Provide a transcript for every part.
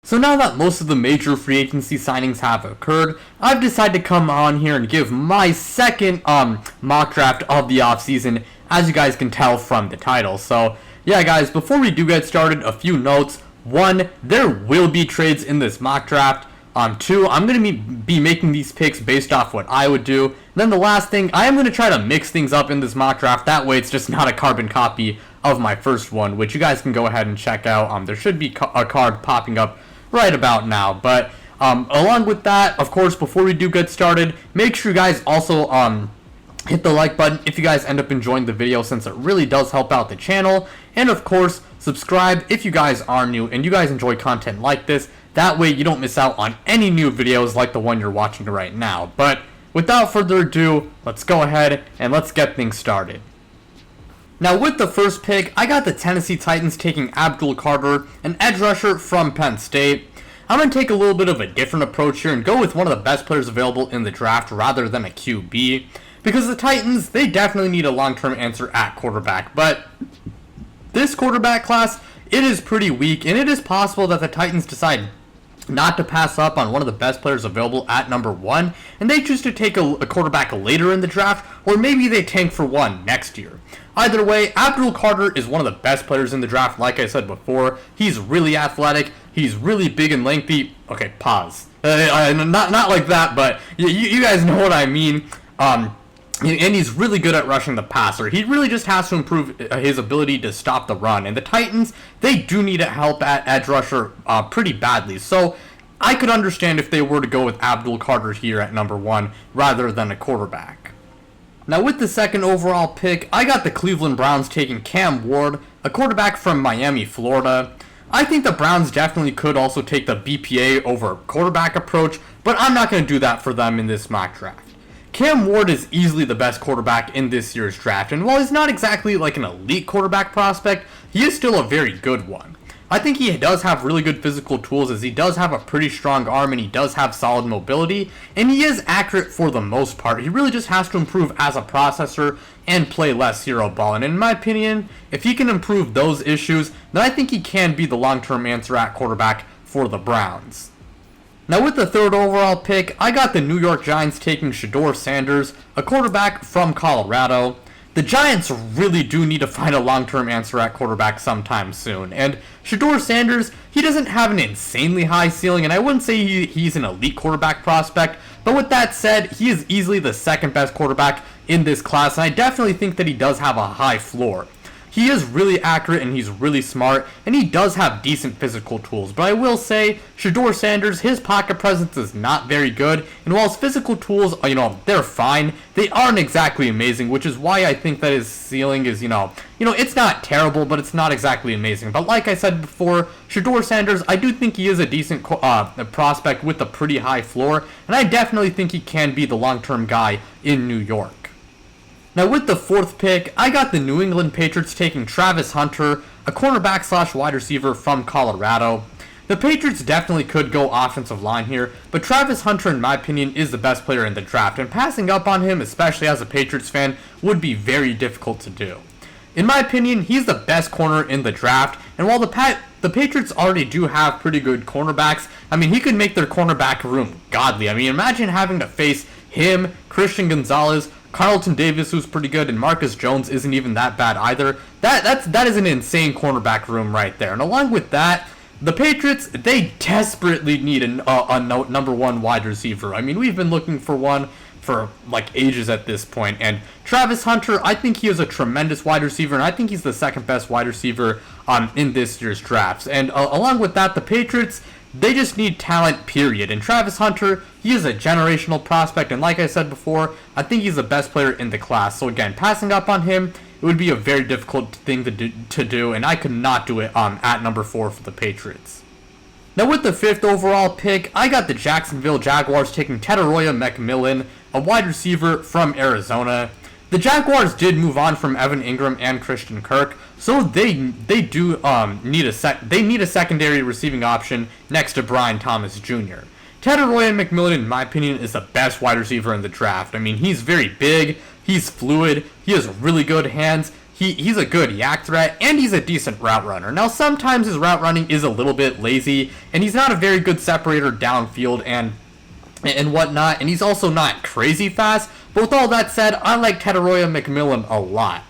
So now that most of the major free agency signings have occurred, I've decided to come on here and give my second mock draft of the offseason, as you guys can tell from the title. So yeah guys, before we do get started, a few notes. One, there will be trades in this mock draft. Two, I'm going to be making these picks based off what I would do. And then the last thing, I am going to try to mix things up in this mock draft. That way it's just not a carbon copy of my first one, which you guys can go ahead and check out. There should be a card popping up right about now. But along with that, of course, before we do get started, make sure you guys also hit the like button if you guys end up enjoying the video, since it really does help out the channel. And of course, subscribe if you guys are new and you guys enjoy content like this. That way you don't miss out on any new videos like the one you're watching right now. But without further ado, let's go ahead and let's get things started. Now with the first pick, I got the Tennessee Titans taking Abdul Carter, an edge rusher from Penn State. I'm going to take a little bit of a different approach here and go with one of the best players available in the draft rather than a QB. Because the Titans, they definitely need a long-term answer at quarterback. But this quarterback class, it is pretty weak, and it is possible that the Titans decide not to pass up on one of the best players available at number 1, and they choose to take a quarterback later in the draft, or maybe they tank for one next year. Either way, Abdul Carter is one of the best players in the draft. Like I said before, he's really athletic, he's really big and lengthy. Okay, pause. Not like that, but you guys know what I mean. And he's really good at rushing the passer. He really just has to improve his ability to stop the run. And the Titans, they do need help at edge rusher pretty badly. So I could understand if they were to go with Abdul Carter here at number 1 rather than a quarterback. Now with the second overall pick, I got the Cleveland Browns taking Cam Ward, a quarterback from Miami, Florida. I think the Browns definitely could also take the BPA over quarterback approach, but I'm not going to do that for them in this mock draft. Cam Ward is easily the best quarterback in this year's draft, and while he's not exactly like an elite quarterback prospect, he is still a very good one. I think he does have really good physical tools, as he does have a pretty strong arm and he does have solid mobility, and he is accurate for the most part. He really just has to improve as a processor and play less hero ball, and in my opinion, if he can improve those issues, then I think he can be the long-term answer at quarterback for the Browns. Now with the third overall pick, I got the New York Giants taking Shedeur Sanders, a quarterback from Colorado. The Giants really do need to find a long-term answer at quarterback sometime soon. And Shedeur Sanders, he doesn't have an insanely high ceiling, and I wouldn't say he's an elite quarterback prospect. But with that said, he is easily the second best quarterback in this class, and I definitely think that he does have a high floor. He is really accurate and he's really smart, and he does have decent physical tools. But I will say, Shedeur Sanders, his pocket presence is not very good, and while his physical tools, they're fine, they aren't exactly amazing, which is why I think that his ceiling is, it's not terrible, but it's not exactly amazing. But like I said before, Shedeur Sanders, I do think he is a decent prospect with a pretty high floor, and I definitely think he can be the long-term guy in New York. Now with the fourth pick, I got the New England Patriots taking Travis Hunter, a cornerback / wide receiver from Colorado. The Patriots definitely could go offensive line here, but Travis Hunter, in my opinion, is the best player in the draft, and passing up on him, especially as a Patriots fan, would be very difficult to do. In my opinion, he's the best corner in the draft, and while the Patriots already do have pretty good cornerbacks, he could make their cornerback room godly. Imagine having to face him, Christian Gonzalez, Carlton Davis, who's pretty good, and Marcus Jones isn't even that bad either. That is an insane cornerback room right there. And along with that, the Patriots, they desperately need a number 1 wide receiver. We've been looking for one for like ages at this point. And Travis Hunter, I think he is a tremendous wide receiver, and I think he's the second best wide receiver in this year's drafts. And along with that, the Patriots, they just need talent, period. And Travis Hunter, he is a generational prospect, and like I said before, I think he's the best player in the class. So again, passing up on him, it would be a very difficult thing to do, and I could not do it at number 4 for the Patriots. Now with the 5th overall pick, I got the Jacksonville Jaguars taking Tetairoa McMillan, a wide receiver from Arizona. The Jaguars did move on from Evan Ingram and Christian Kirk, so they do need a secondary receiving option next to Brian Thomas Jr. Tetairoa McMillan, in my opinion, is the best wide receiver in the draft. He's very big, he's fluid, he has really good hands, he's a good yak threat, and he's a decent route runner. Now, sometimes his route running is a little bit lazy, and he's not a very good separator downfield and whatnot, and he's also not crazy fast. But with all that said, I like Tetairoa McMillan a lot.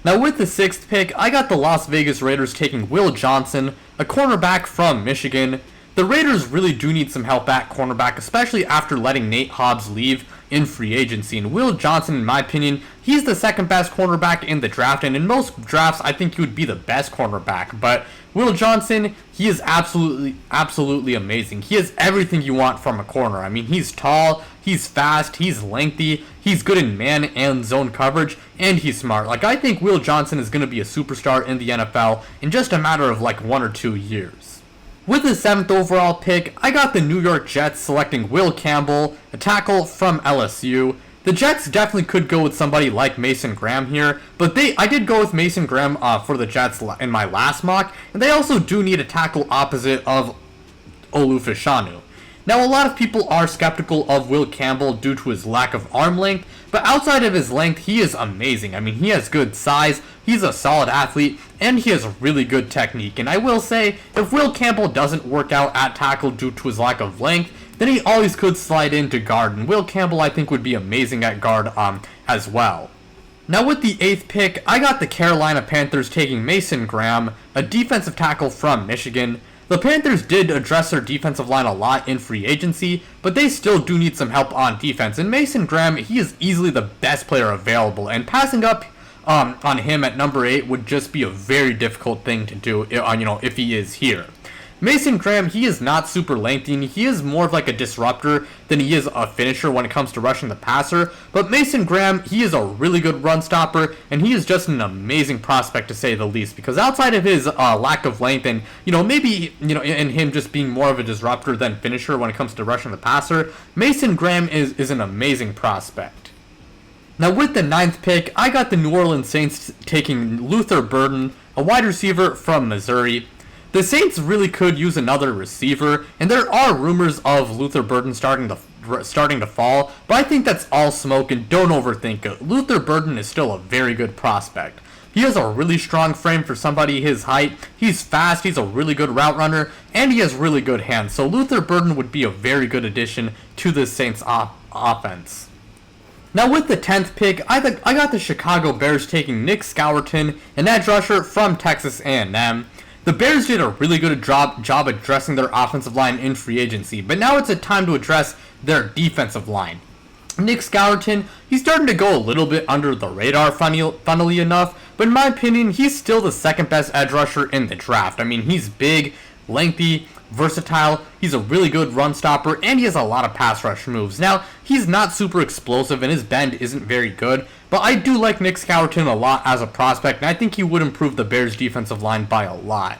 Now with the 6th pick, I got the Las Vegas Raiders taking Will Johnson, a cornerback from Michigan. The Raiders really do need some help at cornerback, especially after letting Nate Hobbs leave in free agency. And Will Johnson, in my opinion, he's the second best cornerback in the draft, and in most drafts, I think he would be the best cornerback. But Will Johnson, he is absolutely amazing. He has everything you want from a corner. I mean, he's tall, he's fast, he's lengthy, he's good in man and zone coverage, and he's smart. Like, I think Will Johnson is going to be a superstar in the NFL in just a matter of like 1 or 2 years. With the 7th overall pick, I got the New York Jets selecting Will Campbell, a tackle from LSU. The Jets definitely could go with somebody like Mason Graham here, but I did go with Mason Graham for the Jets in my last mock, and they also do need a tackle opposite of Olu Fashanu. Now, a lot of people are skeptical of Will Campbell due to his lack of arm length, but outside of his length, he is amazing. I mean, he has good size, he's a solid athlete, and he has really good technique. And I will say, if Will Campbell doesn't work out at tackle due to his lack of length, then he always could slide into guard, and Will Campbell, I think, would be amazing at guard as well. Now with the 8th pick, I got the Carolina Panthers taking Mason Graham, a defensive tackle from Michigan. The Panthers did address their defensive line a lot in free agency, but they still do need some help on defense. And Mason Graham, he is easily the best player available, and passing up on him at number 8 would just be a very difficult thing to do, if he is here. Mason Graham, he is not super lengthy, and he is more of like a disruptor than he is a finisher when it comes to rushing the passer. But Mason Graham, he is a really good run stopper, and he is just an amazing prospect to say the least. Because outside of his lack of length, and maybe and him just being more of a disruptor than finisher when it comes to rushing the passer, Mason Graham is an amazing prospect. Now with the 9th pick, I got the New Orleans Saints taking Luther Burden, a wide receiver from Missouri. The Saints really could use another receiver, and there are rumors of Luther Burden starting to fall, but I think that's all smoke, and don't overthink it. Luther Burden is still a very good prospect. He has a really strong frame for somebody his height, he's fast, he's a really good route runner, and he has really good hands, so Luther Burden would be a very good addition to the Saints offense. Now with the 10th pick, I got the Chicago Bears taking Nick Scourton, an edge rusher from Texas A&M. The Bears did a really good job addressing their offensive line in free agency, but now it's a time to address their defensive line. Nick Scourton, he's starting to go a little bit under the radar, funnily enough, but in my opinion, he's still the second best edge rusher in the draft. I mean, he's big, lengthy, versatile, he's a really good run stopper, and he has a lot of pass rush moves. Now, he's not super explosive, and his bend isn't very good, but I do like Nick Scourton a lot as a prospect, and I think he would improve the Bears' defensive line by a lot.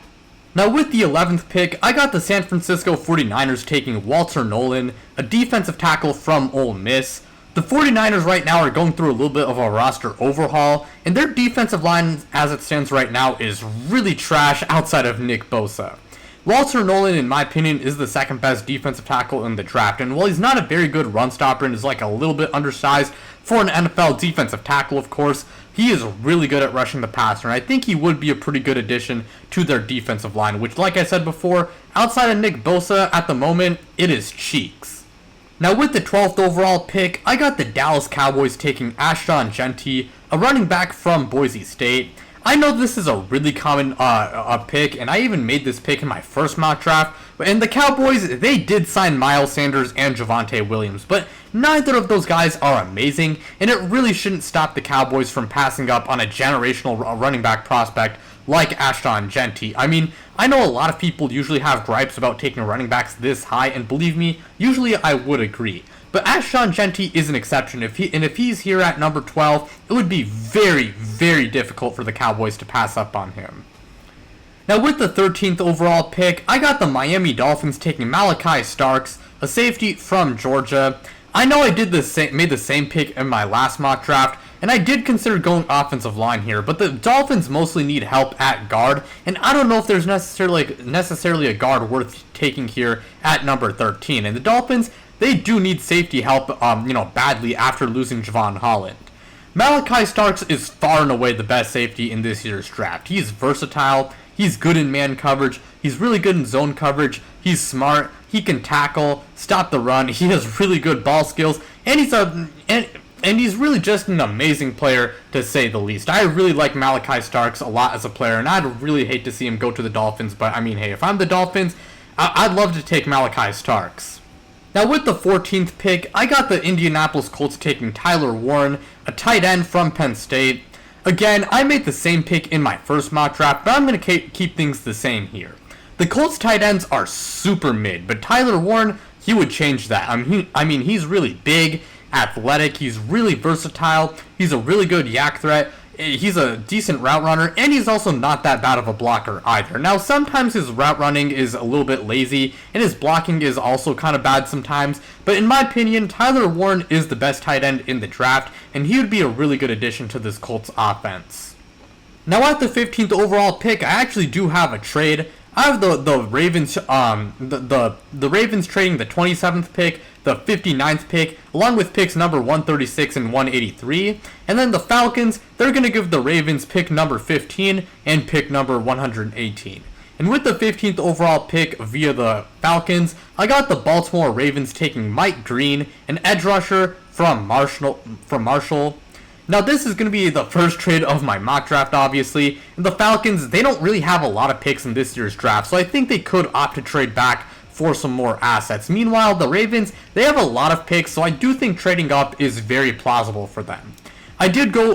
Now with the 11th pick, I got the San Francisco 49ers taking Walter Nolan, a defensive tackle from Ole Miss. The 49ers right now are going through a little bit of a roster overhaul, and their defensive line as it stands right now is really trash outside of Nick Bosa. Walter Nolan, in my opinion, is the second best defensive tackle in the draft, and while he's not a very good run stopper and is like a little bit undersized for an NFL defensive tackle, of course, he is really good at rushing the passer, and I think he would be a pretty good addition to their defensive line, which, like I said before, outside of Nick Bosa, at the moment, it is cheeks. Now with the 12th overall pick, I got the Dallas Cowboys taking Ashton Jeanty, a running back from Boise State. I know this is a really common pick, and I even made this pick in my first mock draft, and the Cowboys, they did sign Miles Sanders and Javonte Williams, but neither of those guys are amazing, and it really shouldn't stop the Cowboys from passing up on a generational running back prospect like Ashton Jeanty. I mean, I know a lot of people usually have gripes about taking running backs this high, and believe me, usually I would agree. But Ashton Jeanty is an exception. If he's here at number 12, it would be very, very difficult for the Cowboys to pass up on him. Now with the 13th overall pick, I got the Miami Dolphins taking Malachi Starks, a safety from Georgia. I know I made the same pick in my last mock draft, and I did consider going offensive line here, but the Dolphins mostly need help at guard, and I don't know if there's necessarily a guard worth taking here at number 13. And the Dolphins, they do need safety help, badly after losing Javon Holland. Malachi Starks is far and away the best safety in this year's draft. He's versatile, he's good in man coverage, he's really good in zone coverage, he's smart, he can tackle, stop the run, he has really good ball skills, and he's really just an amazing player, to say the least. I really like Malachi Starks a lot as a player, and I'd really hate to see him go to the Dolphins, but I mean, hey, if I'm the Dolphins, I'd love to take Malachi Starks. Now with the 14th pick, I got the Indianapolis Colts taking Tyler Warren, a tight end from Penn State. Again, I made the same pick in my first mock draft, but I'm going to keep things the same here. The Colts tight ends are super mid, but Tyler Warren, he would change that. I mean, he's really big, athletic, he's really versatile, he's a really good yak threat, he's a decent route runner, and he's also not that bad of a blocker either. Now, sometimes his route running is a little bit lazy, and his blocking is also kind of bad sometimes, but in my opinion, Tyler Warren is the best tight end in the draft, and he would be a really good addition to this Colts offense. Now, at the 15th overall pick, I actually do have a trade. I have the Ravens, the Ravens trading the 27th pick, the 59th pick, along with picks number 136 and 183. And then the Falcons, they're going to give the Ravens pick number 15 and pick number 118. And with the 15th overall pick via the Falcons, I got the Baltimore Ravens taking Mike Green, an edge rusher from Marshall. Now, this is going to be the first trade of my mock draft, obviously. And the Falcons, they don't really have a lot of picks in this year's draft, so I think they could opt to trade back for some more assets. Meanwhile, the Ravens, they have a lot of picks, so I do think trading up is very plausible for them. I did go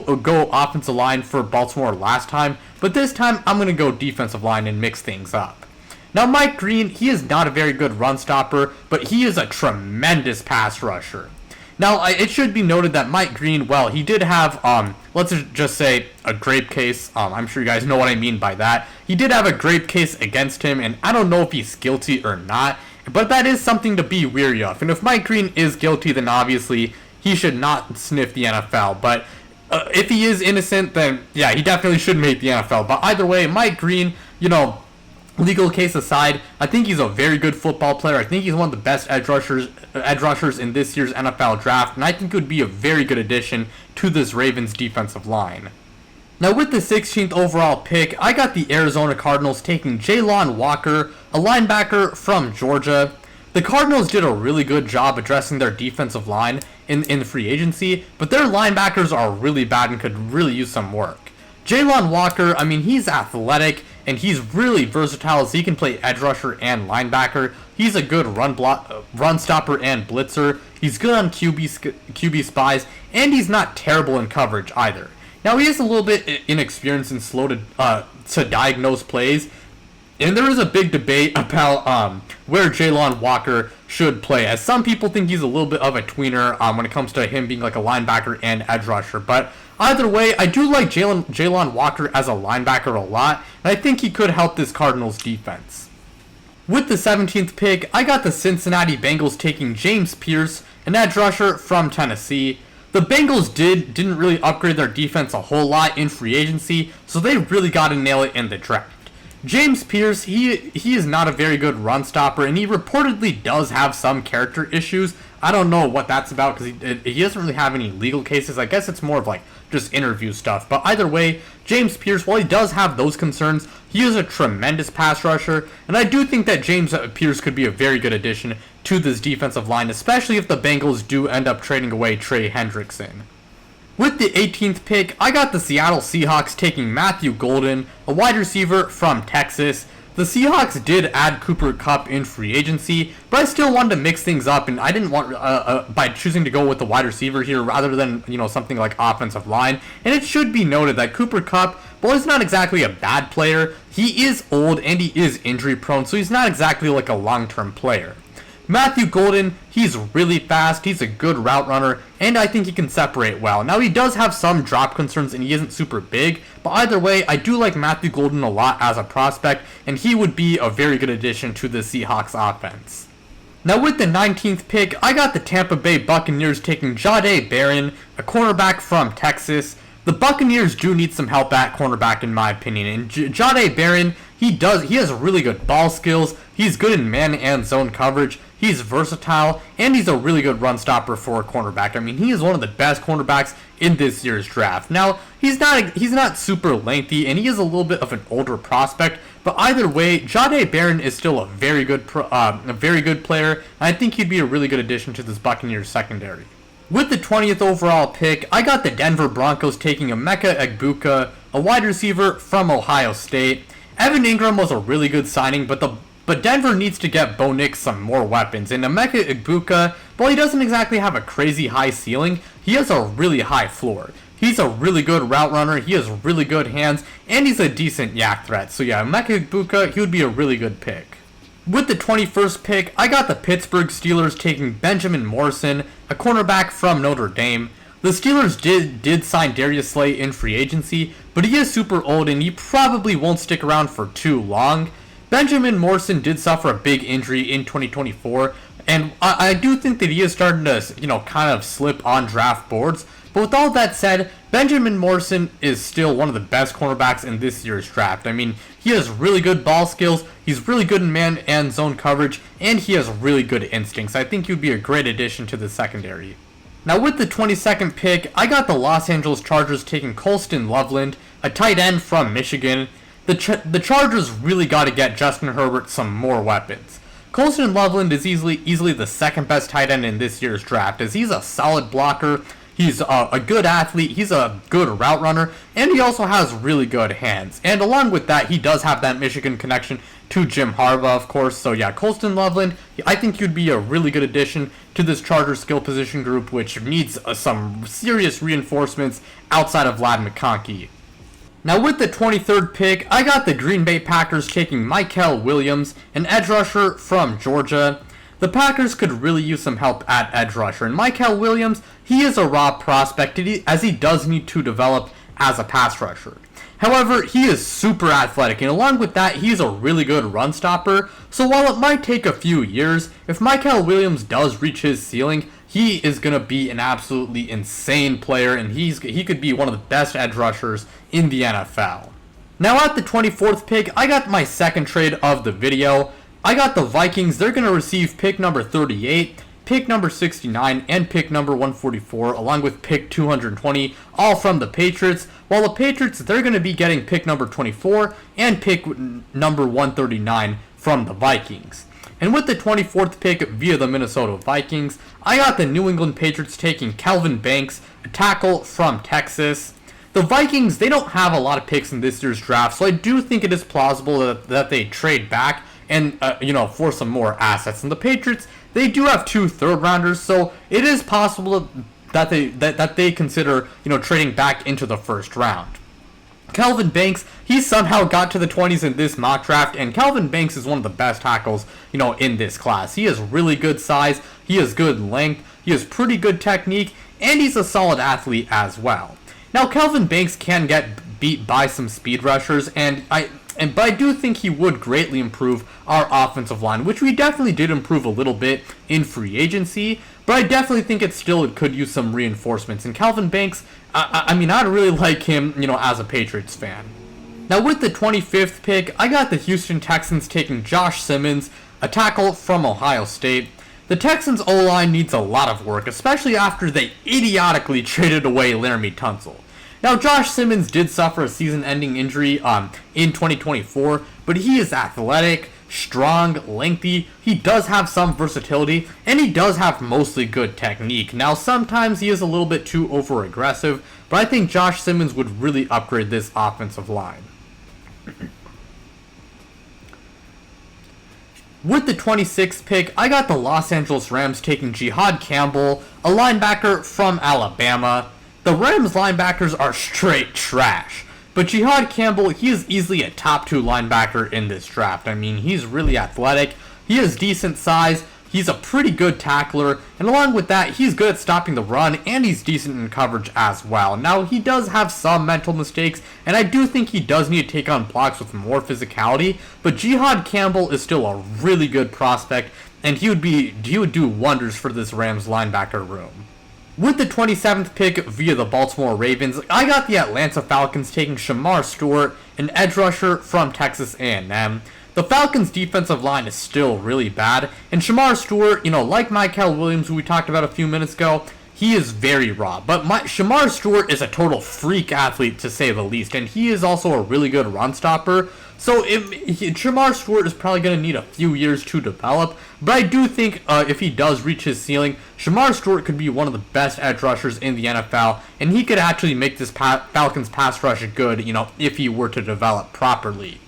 offensive line for Baltimore last time, but this time I'm going to go defensive line and mix things up. Now, Mike Green, he is not a very good run stopper, but he is a tremendous pass rusher. Now, it should be noted that Mike Green, well, he did have, let's just say, a grape case. I'm sure you guys know what I mean by that. He did have a grape case against him, and I don't know if he's guilty or not, but that is something to be wary of. And if Mike Green is guilty, then obviously he should not sniff the NFL. But if he is innocent, then yeah, he definitely should make the NFL. But either way, Mike Green, legal case aside, I think he's a very good football player. I think he's one of the best edge rushers in this year's NFL draft, and I think it would be a very good addition to this Ravens defensive line. Now, with the 16th overall pick, I got the Arizona Cardinals taking Jalon Walker, a linebacker from Georgia. The Cardinals did a really good job addressing their defensive line in free agency, but their linebackers are really bad and could really use some work. Jalon Walker, I mean, he's athletic, and he's really versatile as he can play edge rusher and linebacker. He's a good run stopper and blitzer. He's good on QB spies, and he's not terrible in coverage either. Now, he is a little bit inexperienced and slow to diagnose plays, and there is a big debate about where Jalon Walker should play, as some people think he's a little bit of a tweener when it comes to him being like a linebacker and edge rusher. But either way, I do like Jalon Walker as a linebacker a lot, and I think he could help this Cardinals defense. With the 17th pick, I got the Cincinnati Bengals taking James Pierce, an edge rusher from Tennessee. The Bengals didn't really upgrade their defense a whole lot in free agency, so they really got to nail it in the draft. James Pierce, he is not a very good run stopper, and he reportedly does have some character issues. I don't know what that's about because he doesn't really have any legal cases. I guess it's more of like just interview stuff. But either way, James Pierce, while he does have those concerns, he is a tremendous pass rusher, and I do think that James Pierce could be a very good addition to this defensive line, especially if the Bengals do end up trading away Trey Hendrickson. With the 18th pick, I got the Seattle Seahawks taking Matthew Golden, a wide receiver from Texas. The Seahawks did add Cooper Kupp in free agency, but I still wanted to mix things up, and I didn't want, by choosing to go with the wide receiver here rather than, something like offensive line. And it should be noted that Cooper Kupp, well, he's not exactly a bad player. He is old and he is injury prone, so he's not exactly like a long-term player. Matthew Golden, he's really fast, he's a good route runner, and I think he can separate well. Now, he does have some drop concerns and he isn't super big, but either way, I do like Matthew Golden a lot as a prospect, and he would be a very good addition to the Seahawks offense. Now, with the 19th pick, I got the Tampa Bay Buccaneers taking Jahdae Barron, a cornerback from Texas. The Buccaneers do need some help at cornerback in my opinion, and Jahdae Barron, He has really good ball skills. He's good in man and zone coverage. He's versatile, and he's a really good run stopper for a cornerback. I mean, he is one of the best cornerbacks in this year's draft. Now, he's not super lengthy, and he is a little bit of an older prospect. But either way, Jahdae Barron is still a very good player. And I think he'd be a really good addition to this Buccaneers secondary. With the 20th overall pick, I got the Denver Broncos taking Emeka Egbuka, a wide receiver from Ohio State. Evan Ingram was a really good signing, but Denver needs to get Bo Nix some more weapons. And Emeka Egbuka, while he doesn't exactly have a crazy high ceiling, he has a really high floor. He's a really good route runner, he has really good hands, and he's a decent yak threat. So yeah, Emeka Egbuka, he would be a really good pick. With the 21st pick, I got the Pittsburgh Steelers taking Benjamin Morrison, a cornerback from Notre Dame. The Steelers did sign Darius Slay in free agency, but he is super old and he probably won't stick around for too long. Benjamin Morrison did suffer a big injury in 2024, and I do think that he is starting to, kind of slip on draft boards. But with all that said, Benjamin Morrison is still one of the best cornerbacks in this year's draft. I mean, he has really good ball skills, he's really good in man and zone coverage, and he has really good instincts. I think he would be a great addition to the secondary. Now with the 22nd pick, I got the Los Angeles Chargers taking Colston Loveland, a tight end from Michigan. The Chargers really got to get Justin Herbert some more weapons. Colston Loveland is easily the second best tight end in this year's draft, as he's a solid blocker, he's a good athlete, he's a good route runner, and he also has really good hands. And along with that, he does have that Michigan connection to Jim Harbaugh, of course. So yeah, Colston Loveland, I think he'd be a really good addition to this Chargers skill position group, which needs some serious reinforcements outside of Ladd McConkey. Now with the 23rd pick, I got the Green Bay Packers taking Mykel Williams, an edge rusher from Georgia. The Packers could really use some help at edge rusher, and Mykel Williams, he is a raw prospect as he does need to develop as a pass rusher. However, he is super athletic, and along with that, he's a really good run stopper. So while it might take a few years, if Mykel Williams does reach his ceiling, he is going to be an absolutely insane player, and he could be one of the best edge rushers in the NFL. Now at the 24th pick, I got my second trade of the video. I got the Vikings. They're going to receive pick number 38, pick number 69, and pick number 144, along with pick 220, all from the Patriots. While the Patriots, they're going to be getting pick number 24 and pick number 139 from the Vikings. And with the 24th pick via the Minnesota Vikings, I got the New England Patriots taking Kelvin Banks, a tackle from Texas. The Vikings, they don't have a lot of picks in this year's draft, so I do think it is plausible that they trade back and for some more assets. And the Patriots, they do have 2 third-rounders, so it is possible that they consider trading back into the first round. Kelvin Banks, he somehow got to the 20s in this mock draft, and Kelvin Banks is one of the best tackles in this class. He has really good size, he has good length, he has pretty good technique, and he's a solid athlete as well. Now Kelvin Banks can get beat by some speed rushers, but I do think he would greatly improve our offensive line, which we definitely did improve a little bit in free agency, but I definitely think it could use some reinforcements. And Kelvin Banks, I'd really like him, as a Patriots fan. Now with the 25th pick, I got the Houston Texans taking Josh Simmons, a tackle from Ohio State. The Texans' O-line needs a lot of work, especially after they idiotically traded away Laramie Tunsil. Now, Josh Simmons did suffer a season-ending injury in 2024, but he is athletic, strong, lengthy, he does have some versatility, and he does have mostly good technique. Now, sometimes he is a little bit too over-aggressive, but I think Josh Simmons would really upgrade this offensive line. With the 26th pick, I got the Los Angeles Rams taking Jihad Campbell, a linebacker from Alabama. The Rams linebackers are straight trash, but Jihad Campbell, he is easily a top 2 linebacker in this draft. He's really athletic, he has decent size, he's a pretty good tackler, and along with that, he's good at stopping the run, and he's decent in coverage as well. Now, he does have some mental mistakes, and I do think he does need to take on blocks with more physicality, but Jihad Campbell is still a really good prospect, and he would do wonders for this Rams linebacker room. With the 27th pick via the Baltimore Ravens, I got the Atlanta Falcons taking Shamar Stewart, an edge rusher from Texas A&M. The Falcons' defensive line is still really bad, and Shamar Stewart, like Mykel Williams, who we talked about a few minutes ago, he is very raw. But Shamar Stewart is a total freak athlete, to say the least, and he is also a really good run stopper. So Shamar Stewart is probably going to need a few years to develop, but I do think if he does reach his ceiling, Shamar Stewart could be one of the best edge rushers in the NFL, and he could actually make this Falcons pass rush good, if he were to develop properly.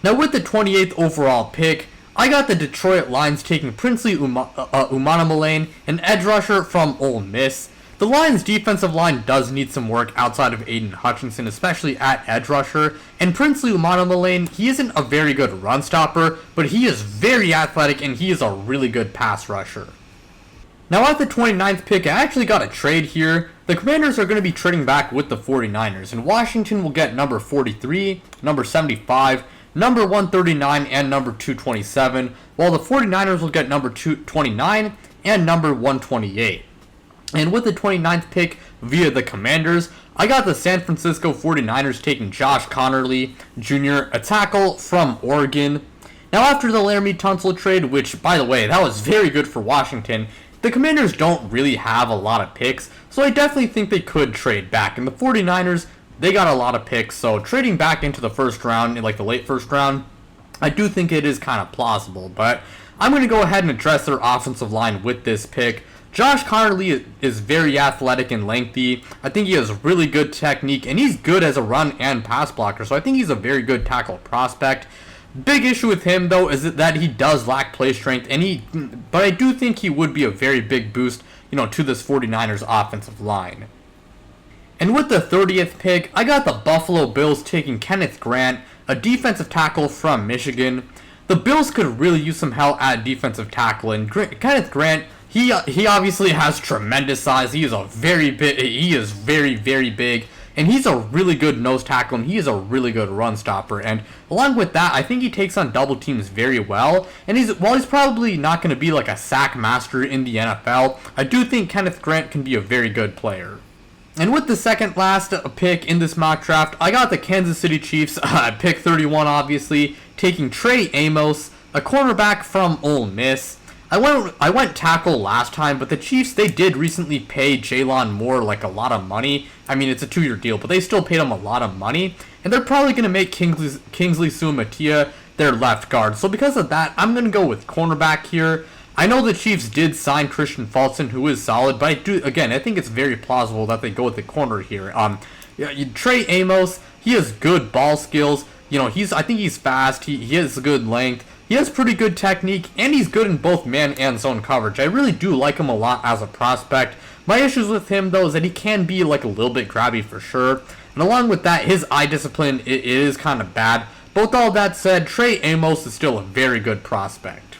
Now with the 28th overall pick, I got the Detroit Lions taking Princely Umanamielen, an edge rusher from Ole Miss. The Lions' defensive line does need some work outside of Aiden Hutchinson, especially at edge rusher, and Princely Umanamielen, he isn't a very good run stopper, but he is very athletic and he is a really good pass rusher. Now at the 29th pick, I actually got a trade here. The Commanders are going to be trading back with the 49ers, and Washington will get number 43, number 75, number 139, and number 227, while the 49ers will get number 229 and number 128. And with the 29th pick via the Commanders, I got the San Francisco 49ers taking Josh Conerly Jr., a tackle from Oregon. Now after the Laramie Tunsil trade, which, by the way, that was very good for Washington, the Commanders don't really have a lot of picks, so I definitely think they could trade back. And the 49ers, they got a lot of picks, so trading back into the first round, in the late first round, I do think it is kind of plausible. But I'm going to go ahead and address their offensive line with this pick. Josh Conerly is very athletic and lengthy. I think he has really good technique, and he's good as a run and pass blocker, so I think he's a very good tackle prospect. Big issue with him, though, is that he does lack play strength, but I do think he would be a very big boost, to this 49ers offensive line. And with the 30th pick, I got the Buffalo Bills taking Kenneth Grant, a defensive tackle from Michigan. The Bills could really use some help at defensive tackle, and Kenneth Grant, he obviously has tremendous size. He is very, very big, and he's a really good nose tackle, and he is a really good run stopper. And along with that, I think he takes on double teams very well. And while he's probably not going to be like a sack master in the NFL, I do think Kenneth Grant can be a very good player. And with the second last pick in this mock draft, I got the Kansas City Chiefs, pick 31 obviously, taking Trey Amos, a cornerback from Ole Miss. I went tackle last time, but the Chiefs, they did recently pay Jalon Moore a lot of money. I mean, it's a 2-year deal, but they still paid him a lot of money. And they're probably going to make Kingsley Suamataia their left guard. So because of that, I'm going to go with cornerback here. I know the Chiefs did sign Christian Fulton, who is solid, but I think it's very plausible that they go with the corner here. Trey Amos, he has good ball skills. I think he's fast. He has good length. He has pretty good technique, and he's good in both man and zone coverage. I really do like him a lot as a prospect. My issues with him, though, is that he can be a little bit grabby for sure. And along with that, his eye discipline it is kind of bad. But with all that said, Trey Amos is still a very good prospect.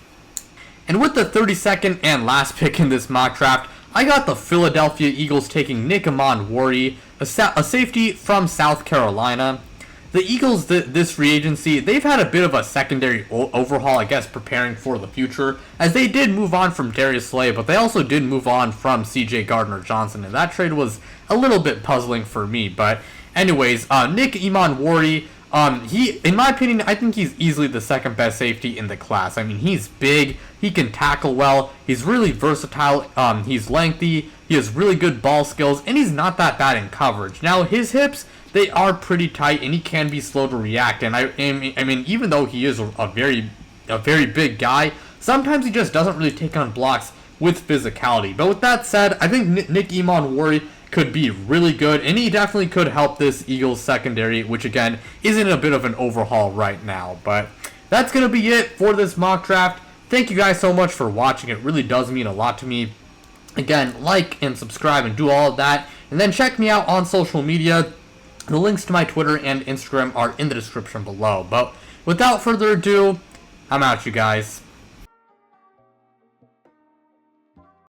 And with the 32nd and last pick in this mock draft, I got the Philadelphia Eagles taking Nick Amon-Wari, a safety from South Carolina. The Eagles, this free agency, they've had a bit of a secondary overhaul, I guess, preparing for the future, as they did move on from Darius Slay, but they also did move on from C.J. Gardner-Johnson, and that trade was a little bit puzzling for me. But anyways, Nick Amon-Wari, in my opinion, I think he's easily the second best safety in the class. I mean, he's big, he can tackle well, he's really versatile, he's lengthy, he has really good ball skills, and he's not that bad in coverage. Now, his hips, they are pretty tight, and he can be slow to react. And I mean, even though he is a very big guy, sometimes he just doesn't really take on blocks with physicality. But with that said, I think Nick Amon-Wari could be really good, and he definitely could help this Eagles secondary, which again is in a bit of an overhaul right now. But that's gonna be it for this mock draft. Thank you guys so much for watching. It really does mean a lot to me. Again, like and subscribe and do all of that, and then check me out on social media. The links to my Twitter and Instagram are in the description below. But without further ado, I'm out, you guys.